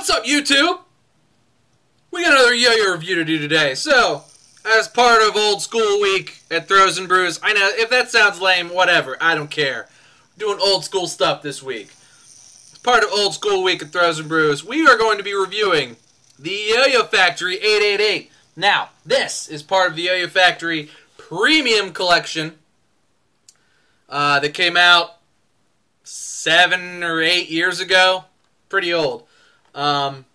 What's up, YouTube? We got another yo-yo review to do today. So, as part of Old School Week at Throws and Brews, I know, if that sounds lame, whatever, I don't care. We're doing old school stuff this week. As part of Old School Week at Throws and Brews, we are going to be reviewing the Yo-Yo Factory 888. Now, this is part of the Yo-Yo Factory Premium Collection that came out 7 or 8 years ago. Pretty old. Comes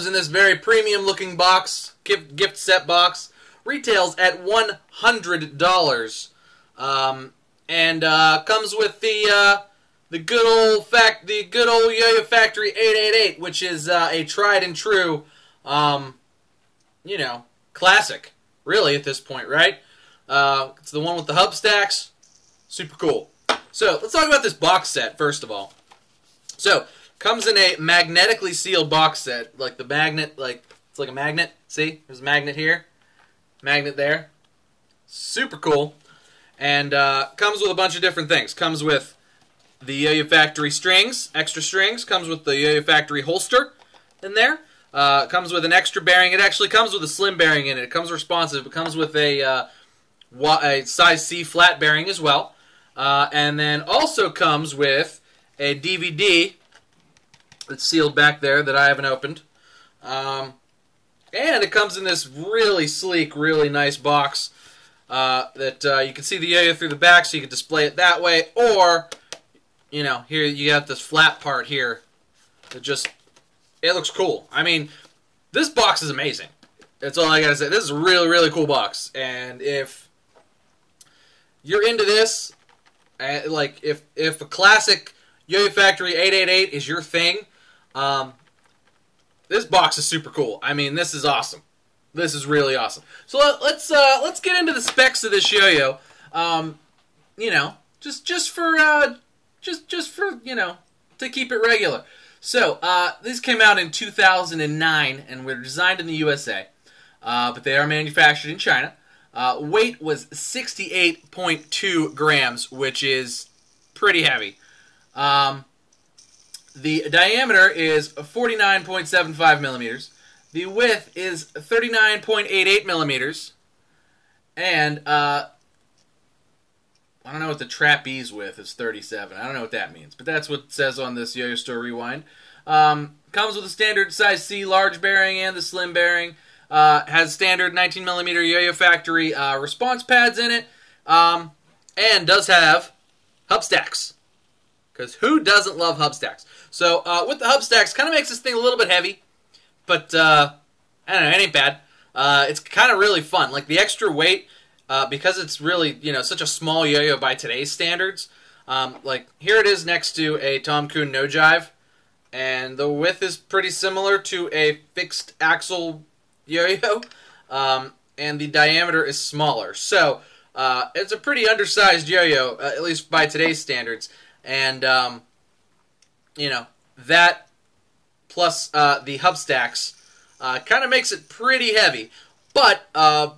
in this very premium looking box, gift set box. Retails at $100. And comes with the good old Yo-Yo Factory 888, which is a tried and true, classic. Really at this point, right? It's the one with the hub stacks. Super cool. So let's talk about this box set first of all. So, comes in a magnetically sealed box set, like the magnet, it's like a magnet. See, there's a magnet here, magnet there. Super cool, and comes with a bunch of different things. Comes with the Yo-Yo Factory strings, extra strings. Comes with the Yo-Yo Factory holster in there. Comes with an extra bearing. It actually comes with a slim bearing in it. It comes responsive. It comes with a size C flat bearing as well, and then also comes with a DVD that's sealed back there that I haven't opened. And it comes in this really sleek, really nice box that you can see the yo-yo through the back, so you can display it that way. Or, here you got this flat part here that just, it looks cool. I mean, this box is amazing. That's all I gotta say. This is a really, really cool box. And if you're into this, like if a classic Yo-Yo Factory 888 is your thing, this box is super cool. I mean, this is awesome. This is really awesome. So let's get into the specs of this yo-yo. Just for to keep it regular. So these came out in 2009 and were designed in the USA, but they are manufactured in China. Weight was 68.2 grams, which is pretty heavy. The diameter is 49.75 millimeters. The width is 39.88 millimeters. And, I don't know what the trapeze width is, 37. I don't know what that means, but that's what it says on this Yo-Yo Store Rewind. Comes with a standard size C large bearing and the slim bearing. Has standard 19 millimeter Yo-Yo Factory response pads in it. And does have hub stacks. Because who doesn't love hub stacks? So, with the hub stacks, kind of makes this thing a little bit heavy. But, I don't know, it ain't bad. It's kind of really fun. Like, the extra weight, because it's really, such a small yo-yo by today's standards. Like, here it is next to a Tom Kuhn No Jive. And the width is pretty similar to a fixed axle yo-yo. And the diameter is smaller. So, it's a pretty undersized yo-yo, at least by today's standards. And, that plus the hub stacks kind of makes it pretty heavy. But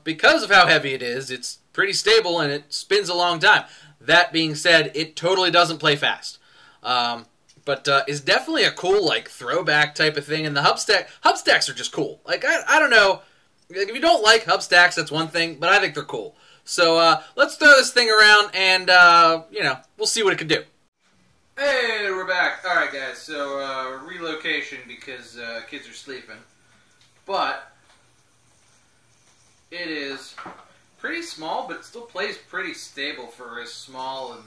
because of how heavy it is, it's pretty stable and it spins a long time. That being said, it totally doesn't play fast. But is definitely a cool, like, throwback type of thing. And the hub stacks are just cool. Like, I don't know. Like, if you don't like hub stacks, that's one thing. But I think they're cool. So let's throw this thing around and, we'll see what it can do. Hey, we're back. Alright, guys, so, relocation because kids are sleeping. But, it is pretty small, but it still plays pretty stable for as small and,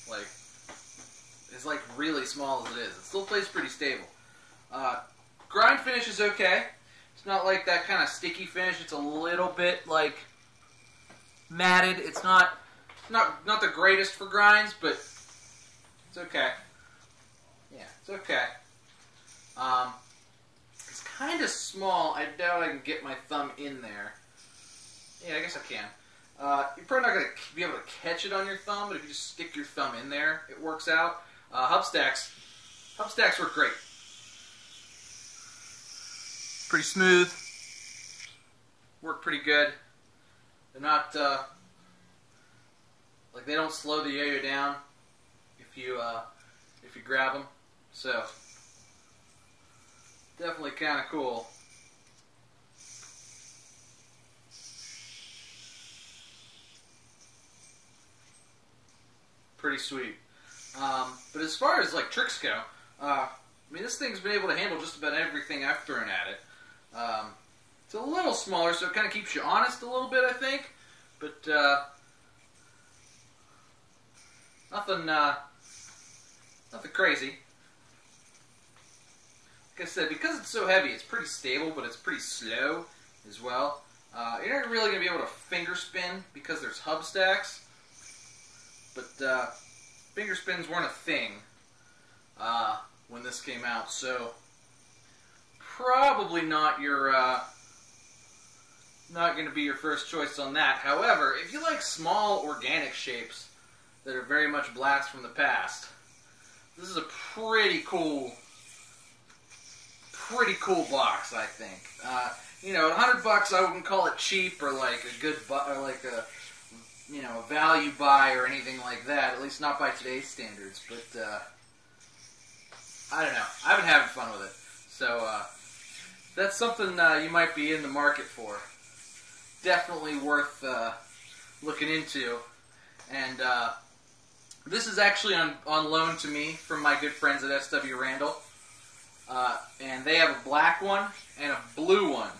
like, really small as it is. It still plays pretty stable. Grind finish is okay. It's not like that kind of sticky finish. It's a little bit, like, matted. It's not the greatest for grinds, but it's okay. Yeah, it's okay. It's kind of small. I doubt I can get my thumb in there. Yeah, I guess I can. You're probably not going to be able to catch it on your thumb, but if you just stick your thumb in there, it works out. Hub stacks work great. Pretty smooth. Work pretty good. They're not, like, they don't slow the yo-yo down if you grab them. So, Definitely kind of cool. Pretty sweet. But as far as like tricks go, I mean, this thing's been able to handle just about everything I've thrown at it. It's a little smaller, so it kind of keeps you honest a little bit, I think. But nothing crazy. Like I said, because it's so heavy, it's pretty stable, but it's pretty slow as well. You're not really going to be able to finger spin because there's hub stacks. But finger spins weren't a thing when this came out, so probably not your not going to be your first choice on that. However, if you like small organic shapes that are very much blast from the past, this is a pretty cool box, I think. You know, $100 I wouldn't call it cheap or like a good or like a value buy or anything like that. At least not by today's standards. But I don't know. I've been having fun with it. So that's something you might be in the market for. Definitely worth looking into. And this is actually on loan to me from my good friends at SW Randall. And they have a black one and a blue one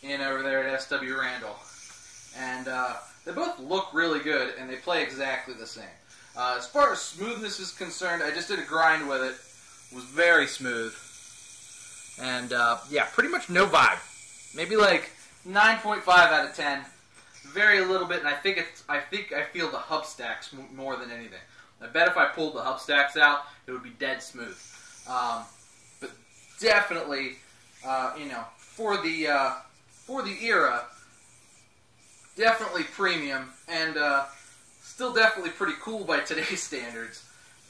in over there at SW Randall. And they both look really good, and they play exactly the same. As far as smoothness is concerned, I just did a grind with it. It was very smooth. And, yeah, pretty much no vibe. Maybe like 9.5 out of 10. Very little bit, and I feel the hub stacks more than anything. I bet if I pulled the hub stacks out, it would be dead smooth. But definitely, for the era, definitely premium, and still definitely pretty cool by today's standards.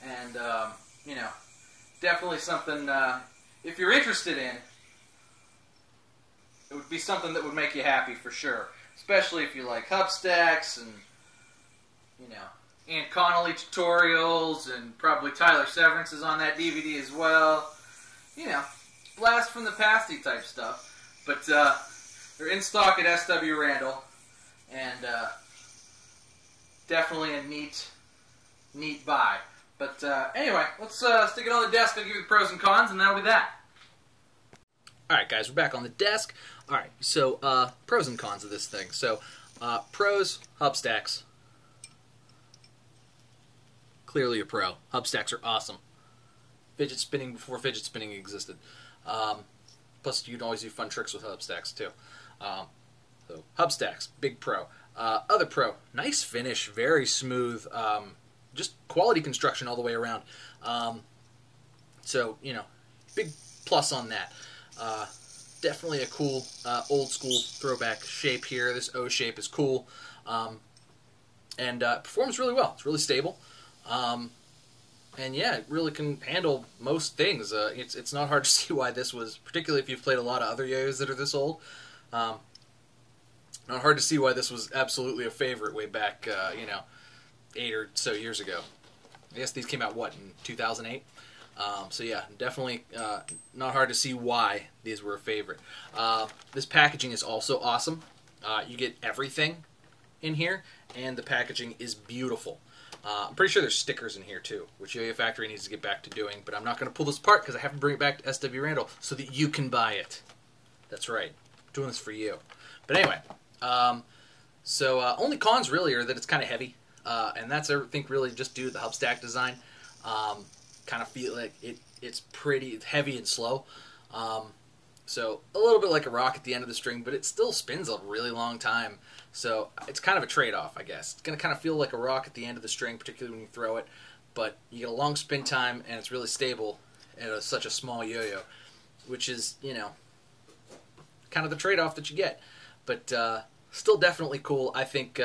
And, definitely something, if you're interested in, it would be something that would make you happy for sure. Especially if you like hub stacks and, Ant Connolly tutorials, and probably Tyler Severance is on that DVD as well. Blast from the pasty type stuff. But they're in stock at SW Randall. And definitely a neat buy. But anyway, let's stick it on the desk. I'll give you the pros and cons, and that'll be that. Alright guys, we're back on the desk. Alright, so pros and cons of this thing. So, pros, hub stacks. Clearly a pro. Hub stacks are awesome. Fidget spinning before fidget spinning existed. Plus, you can always do fun tricks with hub stacks too. So, hub stacks, big pro. Other pro, nice finish, very smooth, just quality construction all the way around. So, big plus on that. Definitely a cool old school throwback shape here. This O shape is cool. And performs really well. It's really stable. And yeah, it really can handle most things. It's not hard to see why this was, particularly if you've played a lot of other yo-yos that are this old. Not hard to see why this was absolutely a favorite way back, 8 or so years ago. I guess these came out, what, in 2008? So yeah, definitely not hard to see why these were a favorite. This packaging is also awesome. You get everything in here, and the packaging is beautiful. I'm pretty sure there's stickers in here too, which Yo-Yo Factory needs to get back to doing, but I'm not going to pull this apart because I have to bring it back to SW Randall so that you can buy it. That's right. I'm doing this for you. But anyway, only cons really are that it's kind of heavy, and that's, I think, really just due to the hub stack design. Kind of feel like it's pretty heavy and slow. So a little bit like a rock at the end of the string, but it still spins a really long time. So it's kind of a trade-off, I guess. It's going to kind of feel like a rock at the end of the string, particularly when you throw it. But you get a long spin time, and it's really stable at such a small yo-yo, which is, kind of the trade-off that you get. But still definitely cool. I think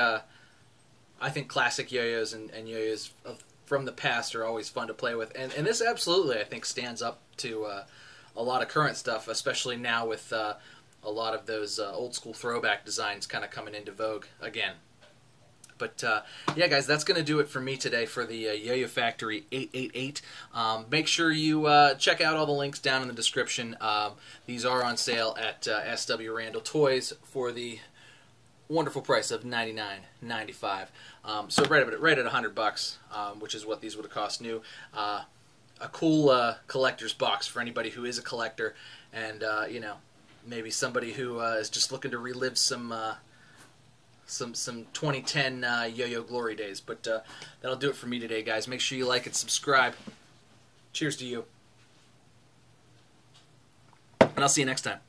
classic yo-yos and yo-yos from the past are always fun to play with. And this absolutely, I think, stands up to a lot of current stuff, especially now with a lot of those old-school throwback designs kind of coming into vogue again. But yeah, guys, that's going to do it for me today for the Yo-Yo Factory 888. Make sure you check out all the links down in the description. These are on sale at SW Randall Toys for the wonderful price of $99.95. So right at $100, which is what these would have cost new. A cool collector's box for anybody who is a collector, and you know, maybe somebody who is just looking to relive some 2010 Yo-Yo glory days. But that'll do it for me today, guys. Make sure you like and subscribe. Cheers to you, and I'll see you next time.